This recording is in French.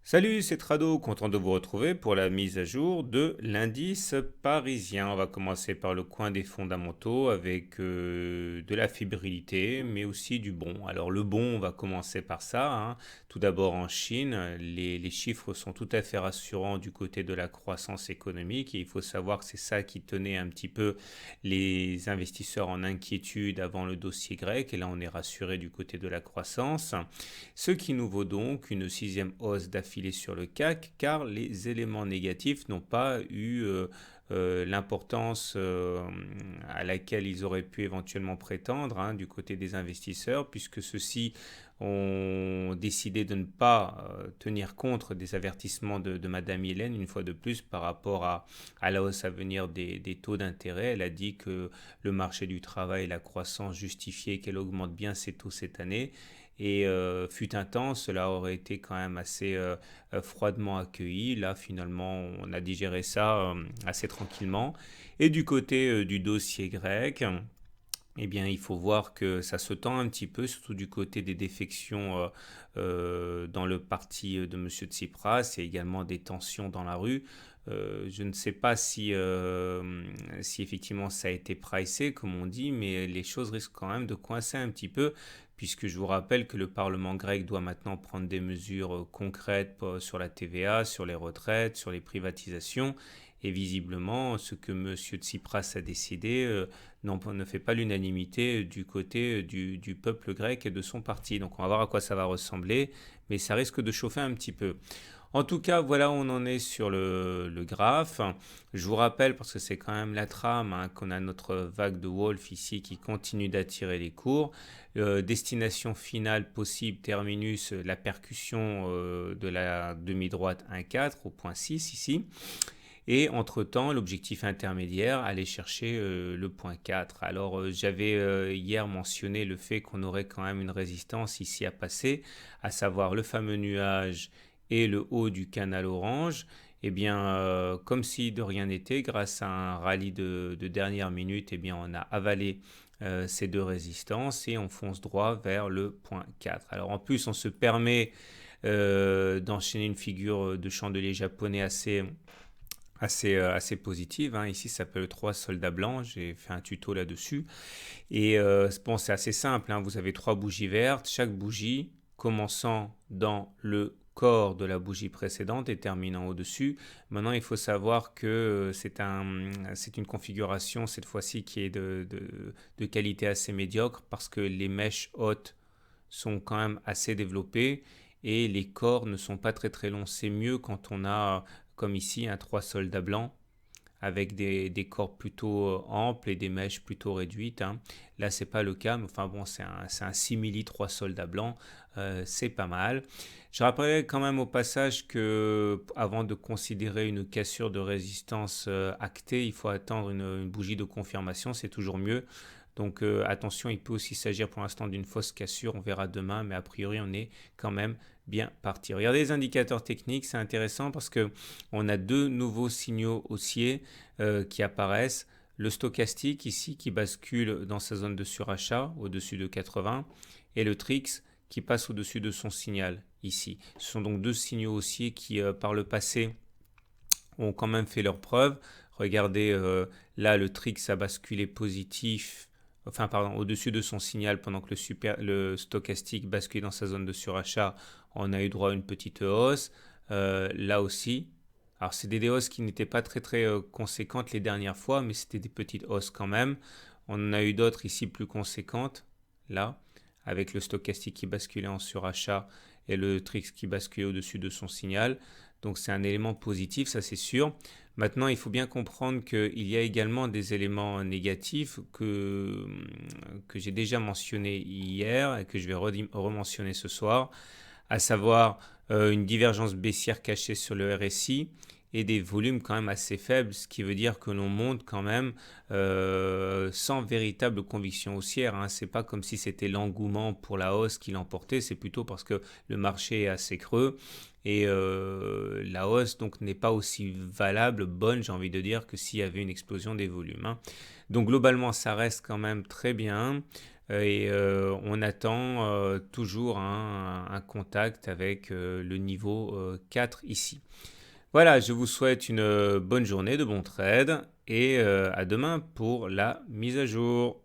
Salut, c'est Trado, content de vous retrouver pour la mise à jour de l'indice parisien. On va commencer par le coin des fondamentaux avec de la fébrilité, mais aussi du bon. Alors le bon, on va commencer par ça, hein. Tout d'abord en Chine, les chiffres sont tout à fait rassurants du côté de la croissance économique et il faut savoir que c'est ça qui tenait un petit peu les investisseurs en inquiétude avant le dossier grec. Et là, on est rassuré du côté de la croissance. Ce qui nous vaut donc une sixième hausse d'affilée sur le CAC, car les éléments négatifs n'ont pas eu l'importance à laquelle ils auraient pu éventuellement prétendre, hein, du côté des investisseurs, puisque ceux-ci ont décidé de ne pas tenir compte des avertissements de Madame Yellen, une fois de plus, par rapport à la hausse à venir des taux d'intérêt. Elle a dit que le marché du travail et la croissance justifiaient qu'elle augmente bien ses taux cette année. Et fut un temps, cela aurait été quand même assez froidement accueilli. Là, finalement, on a digéré ça assez tranquillement. Et du côté du dossier grec, eh bien, il faut voir que ça se tend un petit peu, surtout du côté des défections dans le parti de M. Tsipras et également des tensions dans la rue. Je ne sais pas si effectivement ça a été pricé, comme on dit, mais les choses risquent quand même de coincer un petit peu, puisque je vous rappelle que le Parlement grec doit maintenant prendre des mesures concrètes sur la TVA, sur les retraites, sur les privatisations. Et visiblement, ce que M. Tsipras a décidé ne fait pas l'unanimité du côté du peuple grec et de son parti. Donc on va voir à quoi ça va ressembler, mais ça risque de chauffer un petit peu. En tout cas, voilà où on en est sur le graphe. Je vous rappelle, parce que c'est quand même la trame, hein, qu'on a notre vague de Wolf ici qui continue d'attirer les cours. Destination finale possible, terminus, la percussion de la demi-droite 1,4 au point 6 ici. Et entre-temps, l'objectif intermédiaire, aller chercher le point 4. Alors j'avais hier mentionné le fait qu'on aurait quand même une résistance ici à passer, à savoir le fameux nuage et le haut du canal orange. Eh bien, comme si de rien n'était, grâce à un rallye de dernière minute, eh bien, on a avalé ces deux résistances et on fonce droit vers le point 4. Alors en plus, on se permet d'enchaîner une figure de chandelier japonais assez positive, hein. Ici, ça s'appelle 3 soldats blancs. J'ai fait un tuto là-dessus. Et bon, c'est assez simple, hein. Vous avez 3 bougies vertes. Chaque bougie commençant dans le corps de la bougie précédente et terminant au-dessus. Maintenant, il faut savoir que c'est une configuration, cette fois-ci, qui est de qualité assez médiocre parce que les mèches hautes sont quand même assez développées et les corps ne sont pas très très longs. C'est mieux quand on a, comme ici, un 3 soldats blancs avec des corps plutôt amples et des mèches plutôt réduites, hein. Là, c'est pas le cas, mais enfin bon, c'est un simili 3 soldats blancs, c'est pas mal. Je rappellerai quand même au passage que avant de considérer une cassure de résistance actée, il faut attendre une bougie de confirmation, c'est toujours mieux. Donc attention, il peut aussi s'agir pour l'instant d'une fausse cassure, on verra demain, mais a priori on est quand même bien parti. Regardez les indicateurs techniques, c'est intéressant parce que on a deux nouveaux signaux haussiers qui apparaissent. Le stochastique ici qui bascule dans sa zone de surachat au-dessus de 80 et le TRIX qui passe au-dessus de son signal ici. Ce sont donc deux signaux haussiers qui par le passé ont quand même fait leurs preuves. Regardez, là le TRIX a basculé positif, enfin pardon, au-dessus de son signal pendant que le stochastique bascule dans sa zone de surachat. On a eu droit à une petite hausse. Là aussi, alors c'est des hausses qui n'étaient pas très très conséquentes les dernières fois, mais c'était des petites hausses quand même. On en a eu d'autres ici plus conséquentes, là, avec le stochastique qui basculait en surachat et le TRIX qui basculait au-dessus de son signal. Donc c'est un élément positif, ça c'est sûr. Maintenant, il faut bien comprendre qu'il y a également des éléments négatifs que j'ai déjà mentionnés hier et que je vais rementionner ce soir, à savoir une divergence baissière cachée sur le RSI et des volumes quand même assez faibles, ce qui veut dire que l'on monte quand même sans véritable conviction haussière, hein. C'est pas comme si c'était l'engouement pour la hausse qui l'emportait, c'est plutôt parce que le marché est assez creux et la hausse donc n'est pas aussi valable, bonne, j'ai envie de dire, que s'il y avait une explosion des volumes, hein. Donc globalement, ça reste quand même très bien. et on attend toujours un contact avec le niveau 4 ici. Voilà, je vous souhaite une bonne journée, de bons trades et à demain pour la mise à jour.